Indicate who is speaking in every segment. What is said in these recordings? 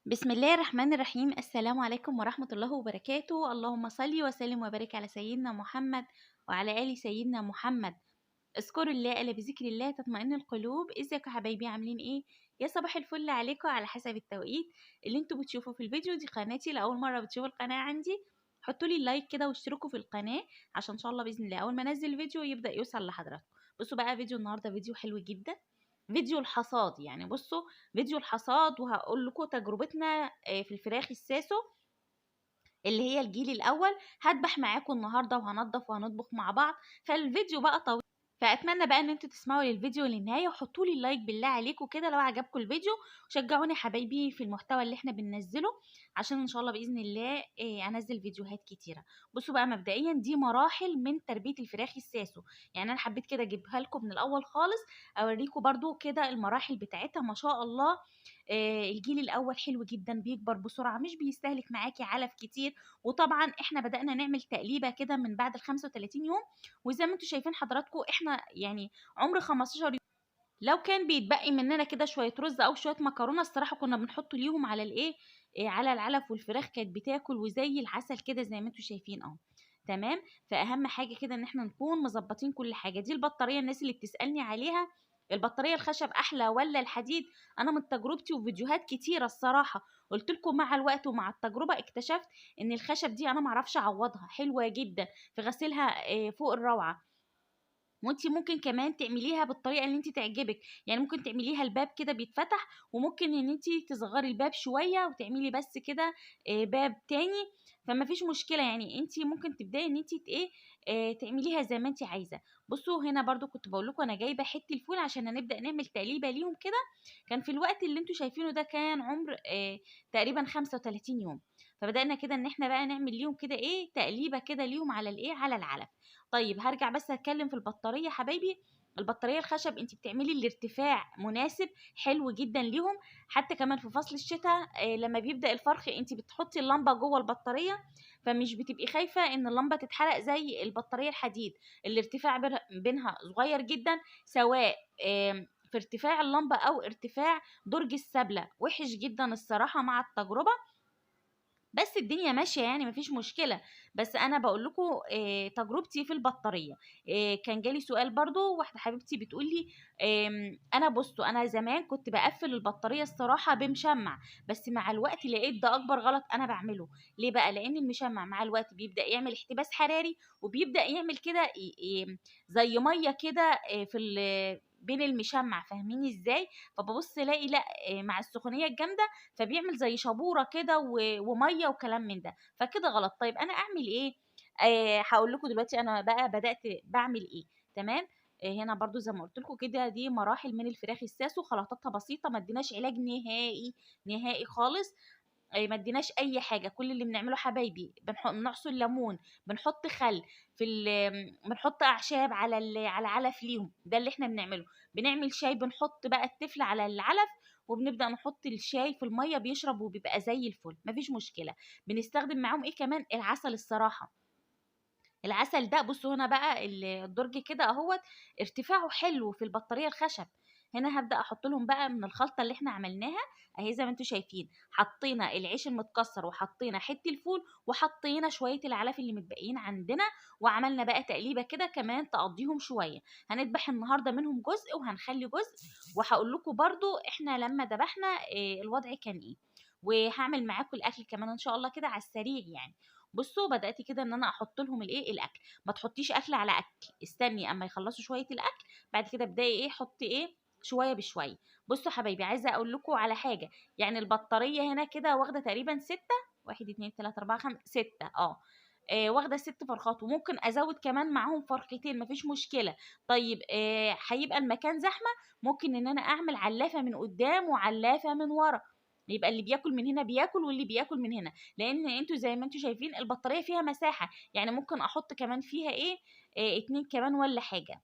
Speaker 1: بسم الله الرحمن الرحيم. السلام عليكم ورحمة الله وبركاته. اللهم صل وسلم وبارك على سيدنا محمد وعلى آل سيدنا محمد. اذكروا الله ألا بذكر الله تطمئن القلوب. ازيكم يا حبايبي، عاملين ايه؟ يا صباح الفل عليكم على حسب التوقيت اللي انتوا بتشوفوا في الفيديو. دي قناتي، لأول مرة بتشوفوا القناة عندي حطوا لي لايك كده واشتركوا في القناة عشان ان شاء الله بإذن الله أول ما انزل فيديو يبدأ يوصل لحضراتكم. بصوا بقى فيديو النهارده فيديو حلو جدا، فيديو الحصاد. يعني بصوا فيديو الحصاد، وهقول لكم تجربتنا في الفراخ الساسو اللي هي الجيل الاول. هذبح معاكم النهارده وهنضف وهنطبخ مع بعض، فالفيديو بقى طويل، فاتمنى بقى ان انتوا تسمعوا للفيديو للنهايه وحطوا لي اللايك بالله عليكم كده لو عجبكم الفيديو، وشجعوني حبايبي في المحتوى اللي احنا بننزله عشان ان شاء الله باذن الله انزل فيديوهات كتيره. بصوا بقى مبدئيا دي مراحل من تربيه الفراخ الساسو، يعني انا حبيت كده اجيبها لكم من الاول خالص اوريكم برضو كده المراحل بتاعتها. ما شاء الله الجيل الاول حلو جدا، بيكبر بسرعه، مش بيستهلك معاكي علف كتير. وطبعا احنا بدأنا نعمل تقليبه كده من بعد ال 35 يوم، وزي ما انتم شايفين حضراتكم احنا يعني عمر 15 يوم لو كان بيتبقي مننا كده شويه رز او شويه مكرونه الصراحه كنا بنحط ليهم على الايه، على العلف، والفراخ كانت بتاكل وزي العسل كده زي ما انتم شايفين اهو. تمام. فاهم حاجه كده ان احنا نكون مظبطين كل حاجه. دي البطاريه، الناس اللي بتسالني عليها، البطاريه الخشب احلى ولا الحديد؟ انا من تجربتي وفيديوهات كتيره الصراحه قلت لكم مع الوقت ومع التجربه اكتشفت ان الخشب دي انا معرفش اعوضها، حلوه جدا في غسيلها فوق الروعه. وانت ممكن كمان تعمليها بالطريقه اللي انت تعجبك، يعني ممكن تعمليها الباب كده بيتفتح، وممكن ان انت تصغري الباب شويه وتعملي بس كده باب تاني، فما فيش مشكله. يعني انت ممكن تبداي ان انت ايه تعمليها زي ما انت عايزه. بصوا هنا برضو كنت بقول لكم انا جايبه حته الفول عشان هنبدا نعمل تقليبه ليهم كده. كان في الوقت اللي انتوا شايفينه ده كان عمر تقريبا 35 يوم، فبدانا كده ان احنا بقى نعمل ليهم كده ايه تقليبه كده ليهم على الايه على العلف. طيب هرجع بس اتكلم في البطاريه حبايبي. البطاريه الخشب انت بتعملي الارتفاع مناسب حلو جدا ليهم. حتى كمان في فصل الشتاء لما بيبدا الفرخ انت بتحطي اللمبه جوه البطاريه، فمش بتبقي خايفه ان اللمبه تتحرق زي البطاريه الحديد. الارتفاع بينها صغير جدا، سواء في ارتفاع اللمبه او ارتفاع درج السبله وحش جدا الصراحه مع التجربه. بس الدنيا ماشيه يعني مفيش مشكله. بس انا بقول لكم تجربتي في البطاريه. كان جالي سؤال برضو، واحده حبيبتي بتقول لي انا بصوا انا زمان كنت بقفل البطاريه الصراحه بمشمع، بس مع الوقت لقيت ده اكبر غلط انا بعمله. ليه بقى؟ لان المشمع مع الوقت بيبدا يعمل احتباس حراري، وبيبدا يعمل كده زي ميه كده بين المشمع، فاهميني ازاي؟ فببص الاقي لا مع السخونيه الجامده فبيعمل زي شبوره كده وميه وكلام من ده، فكده غلط. طيب انا اعمل ايه؟ هقول لكم دلوقتي انا بقى بدات بعمل ايه. تمام. هنا برضو زي ما قلت لكم كده دي مراحل من الفراخ الساسو، خلطاتها بسيطه، ما اديناش علاج نهائي نهائي خالص. ما اديناش اي حاجه. كل اللي بنعمله حبايبي بنعصر ليمون، بنحط خل بنحط اعشاب على على علف ليهم، ده اللي احنا بنعمله. بنعمل شاي بنحط بقى التفل على العلف، وبنبدا نحط الشاي في الميه بيشرب وبيبقى زي الفل، مفيش مشكله. بنستخدم معاهم ايه كمان؟ العسل الصراحه. العسل ده بصوا هنا بقى الدرج كده اهوت ارتفاعه حلو في البطاريه الخشب. هنا هبدا احط لهم بقى من الخلطه اللي احنا عملناها اهي زي ما انتم شايفين. حطينا العيش المتكسر وحطينا حته الفول وحطينا شويه العلف اللي متبقيين عندنا، وعملنا بقى تقليبه كده كمان تقضيهم شويه. هنذبح النهارده منهم جزء وهنخلي جزء، وهقول لكم برضو احنا لما ذبحنا الوضع كان ايه. وهعمل معاكم الاكل كمان ان شاء الله كده على السريع يعني. بصوا بدات كده ان انا احط لهم الايه الاكل. ما تحطيش اكل على اكل، استني اما يخلصوا شويه الاكل، بعد كده ابداي ايه حطي ايه شويه بشويه. بصوا حبايبي عايزه اقول لكم على حاجه، يعني البطاريه هنا كده واخده تقريبا 6، 1 2 3 4 5 6 واخده 6 فرخات، وممكن ازود كمان معاهم فرختين مفيش مشكله. طيب هيبقى المكان زحمه، ممكن ان انا اعمل علافه من قدام وعلافه من ورا، يبقى اللي بياكل من هنا بياكل واللي بياكل من هنا. لان انتوا زي ما انتوا شايفين البطاريه فيها مساحه، يعني ممكن احط كمان فيها ايه 2 كمان ولا حاجه.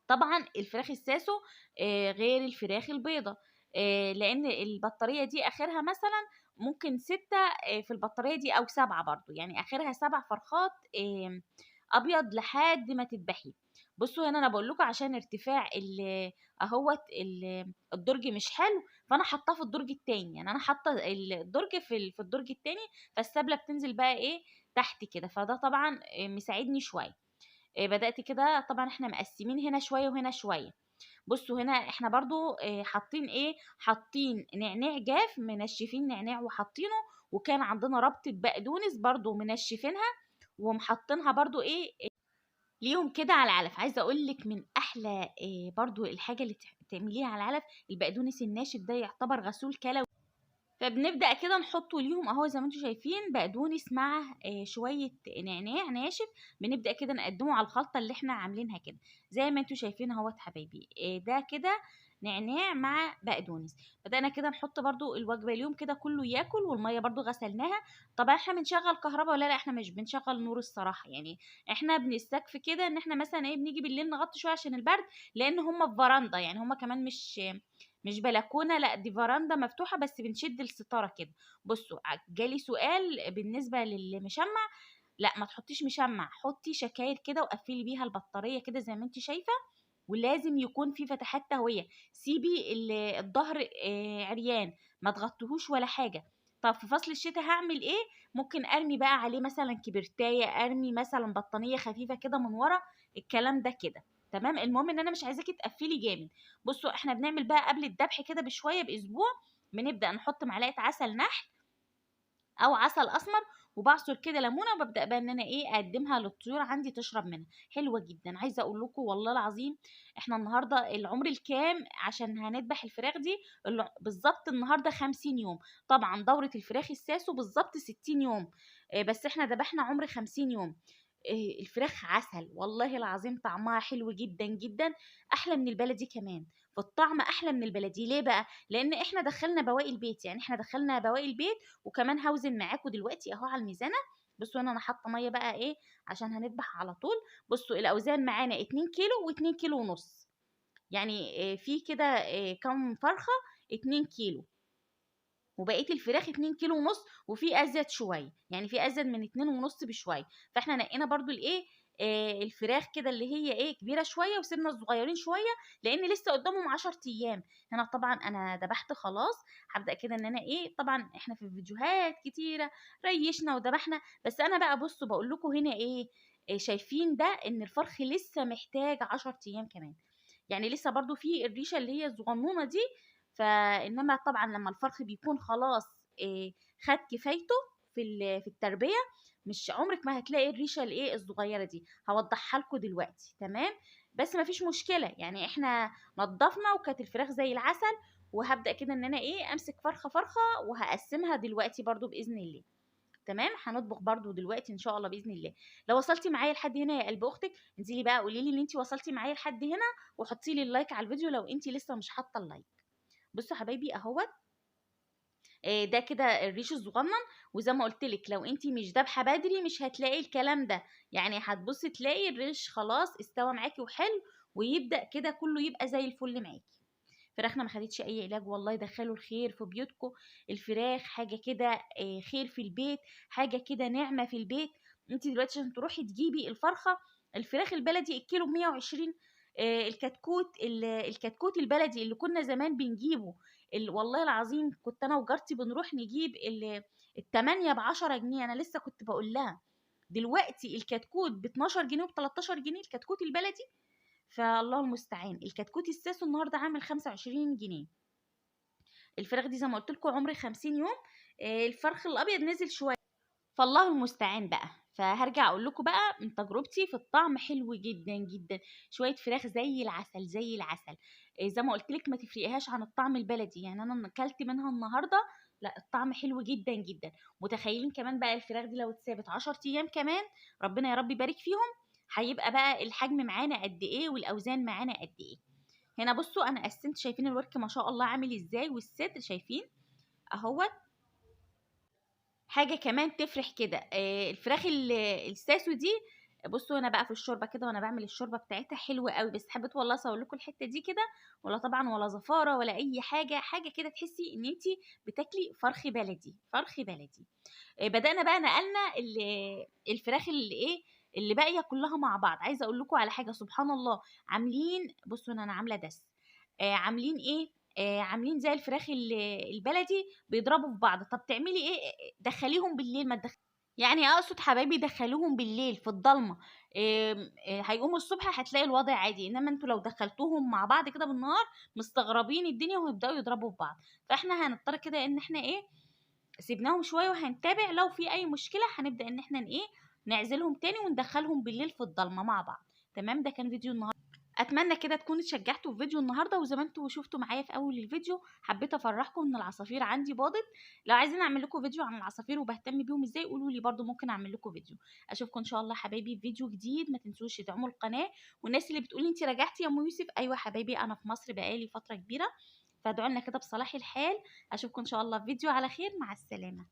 Speaker 1: طبعا الفراخ الساسو غير الفراخ البيضة، لان البطارية دي اخرها مثلا ممكن 6 في البطارية دي او 7 برضو، يعني اخرها 7 فرخات ابيض لحد ما تذبحيه. بصوا هنا انا بقول لكم عشان ارتفاع اهوت الدرج مش حلو، فانا حاطاه في الدرج التاني، يعني انا حاطه الدرج في الدرج التاني، فالسبله بتنزل بقى ايه تحت كده، فده طبعا مساعدني شويه. بدات كده طبعا احنا مقسمين هنا شويه وهنا شويه. بصوا هنا احنا برضو حاطين ايه، حاطين نعناع جاف، منشفين نعناع وحاطينه، وكان عندنا ربطه بقدونس برضو منشفينها ومحطينها برضو ايه ليهم كده على العلف. عايزه اقول لك من احلى برضو الحاجه اللي تعمليها على العلف، البقدونس الناشف ده يعتبر غسول كلوي. فبنبدأ كده نحطه ليهم اهو زي ما انتم شايفين، بقدونس مع شوية نعناع ناشف. بنبدأ كده نقدمه على الخلطة اللي احنا عاملينها كده زي ما انتم شايفين اهوت حبايبي. ده كده نعناع مع بقدونس. بدأنا كده نحط برضو الوجبة اليوم كده كله ياكل، والمية برضو غسلناها. طبعا احنا بنشغل كهرباء ولا لا؟ احنا مش بنشغل نور الصراحة، يعني احنا بنستكفي كده ان احنا مثلا ايه بنيجي بالليل نغطي شوية عشان البرد، لان هما في فراندا، يعني هما كمان مش بلكونه، لا دي فراندا مفتوحه بس بنشد الستاره كده. بصوا جالي سؤال بالنسبه للمشمع، لا ما تحطيش مشمع، حطي شكاير كده وقفلي بيها البطاريه كده زي ما انت شايفه، ولازم يكون في فتحات تهويه. سيبي الظهر عريان، ما تغطيهوش ولا حاجه. طب في فصل الشتاء هعمل ايه؟ ممكن ارمي بقى عليه مثلا كبرتايه، ارمي مثلا بطانيه خفيفه كده من ورا، الكلام ده كده تمام. المهم ان انا مش عايزاكي تقفلي جامد. بصوا احنا بنعمل بقى قبل الذبح كده بشويه باسبوع، بنبدا نحط معلقه عسل نحل او عسل اسمر، وبعصر كده ليمونه، وببدا بقى ان انا ايه اقدمها للطيور عندي تشرب منها. حلوه جدا. عايزه اقول لكم والله العظيم احنا النهارده العمر الكام عشان هنذبح الفراخ دي؟ بالظبط النهارده 50 يوم. طبعا دوره الفراخ الساسو بالظبط 60 يوم، بس احنا ذبحنا عمر 50 يوم. الفراخ عسل والله العظيم، طعمها حلو جدا جدا، احلى من البلدي كمان. في الطعم احلى من البلدي. ليه بقى؟ لان احنا دخلنا بواقي البيت، يعني احنا دخلنا بواقي البيت. وكمان هوزن معاكم دلوقتي اهو على الميزانه. بصوا هنا انا حاطه ميه بقى ايه عشان هنذبح على طول. بصوا الاوزان معانا 2 كيلو و2 كيلو ونص، يعني في كده كم فرخه 2 كيلو، وبقيه الفراخ 2 كيلو ونص، وفي ازيد شويه، يعني في ازيد من 2 ونص بشويه. فاحنا نقينا برضو الايه الفراخ كده اللي هي ايه كبيره شويه، وسيبنا الصغيرين شويه لان لسه قدامهم 10 ايام. هنا طبعا انا ذبحت خلاص، هبدا كده ان انا ايه، طبعا احنا في فيديوهات كتيره ريشنا وذبحنا، بس انا بقى بصوا بقول لكم هنا ايه شايفين ده ان الفرخ لسه محتاج 10 ايام كمان، يعني لسه برضو في الريشه اللي هي الصغنونه دي. فانما طبعا لما الفرخ بيكون خلاص خد كفايته في التربيه، مش عمرك ما هتلاقي الريشه الايه الصغيره دي. هوضحها لكم دلوقتي تمام، بس ما فيش مشكله، يعني احنا نضفنا وكانت الفراخ زي العسل. وهبدا كده ان انا ايه امسك فرخه فرخه وهقسمها دلوقتي برضو باذن الله. تمام، هنطبخ برضو دلوقتي ان شاء الله باذن الله. لو وصلتي معايا لحد هنا يا قلب اختك، انزلي بقى قولي لي ان انت وصلتي معايا لحد هنا، وحطي لي اللايك على الفيديو لو انت لسه مش حاطه اللايك. بصوا حبايبي اهوت ده كده الريش الصغنن. وزي ما قلت لك لو انت مش ذابحه بدري مش هتلاقي الكلام ده، يعني هتبصي تلاقي الريش خلاص استوى معاكي وحلو، ويبدا كده كله يبقى زي الفل معاكي. فراخنا ما خدتش اي علاج والله، دخلوا الخير في بيوتكم. الفراخ حاجه كده خير في البيت، حاجه كده نعمه في البيت. انت دلوقتي عشان تروحي تجيبي الفرخه، الفراخ البلدي الكيلو ب 120. الكتكوت البلدي اللي كنا زمان بنجيبه، والله العظيم كنت انا وجارتي بنروح نجيب التمانية ب10 جنيه. انا لسه كنت بقول لها دلوقتي الكتكوت ب12 جنيه وب13 جنيه الكتكوت البلدي. فالله المستعان. الكتكوت الساسو النهارده عامل 25 جنيه. الفراخ دي زي ما قلت لكم عمر 50 يوم. الفرخ الابيض نزل شويه، فالله المستعان بقى. فهرجع اقول لكم بقى من تجربتي في الطعم، حلو جدا جدا. شويه فراخ زي العسل زي العسل. زي ما قلت لك ما تفرقيهاش عن الطعم البلدي، يعني انا اكلت منها النهارده، لا الطعم حلو جدا جدا. متخيلين كمان بقى الفراخ دي لو اتسابت 10 ايام كمان، ربنا يا رب يبارك فيهم، هيبقى بقى الحجم معانا قد ايه والاوزان معانا قد ايه. هنا بصوا انا قسمت، شايفين الورك ما شاء الله عامل ازاي، والصدر شايفين اهوت. حاجه كمان تفرح كده الفراخ الساسو دي. بصوا انا بقى في الشوربه كده وانا بعمل الشوربه بتاعتها حلوه قوي، بس حبيت والله اصور لكم الحته دي كده، ولا طبعا ولا زفاره ولا اي حاجه، حاجه كده تحسي ان انت بتاكلي فرخ بلدي فرخ بلدي. بدأنا بقى نقلنا الفراخ اللي ايه اللي باقيه كلها مع بعض. عايزه اقول لكم على حاجه سبحان الله، عاملين بصوا انا عامله دس عاملين ايه عاملين زي الفراخ البلدي بيضربوا في بعض. طب تعملي ايه؟ دخليهم بالليل، ما يعني اقصد حبايبي دخلوهم بالليل في الضلمه. هيقوموا الصبح هتلاقي الوضع عادي، انما انتوا لو دخلتوهم مع بعض كده بالنهار مستغربين الدنيا وهيبداوا يضربوا في بعض. فاحنا هنضطر كده ان احنا ايه، سيبناهم شويه وهنتابع لو في اي مشكله هنبدا ان احنا ايه نعزلهم تاني وندخلهم بالليل في الضلمه مع بعض. تمام، ده كان فيديو النهارده. اتمنى كده تكونوا اتشجعتوا في فيديو النهارده، وزي ما انتوا شفتوا معايا في اول الفيديو حبيت افرحكم ان العصافير عندي باضت. لو عايزين اعمل لكم فيديو عن العصافير وبهتم بيهم ازاي قولوا لي برده، ممكن اعمل لكم فيديو. اشوفكم ان شاء الله حبايبي في فيديو جديد. ما تنسوش تدعموا القناه. والناس اللي بتقولي انت رجعتي يا ام يوسف، ايوه حبايبي انا في مصر بقالي فتره كبيره، فادعوا لنا كده بصلاح الحال. اشوفكم ان شاء الله في فيديو على خير، مع السلامه.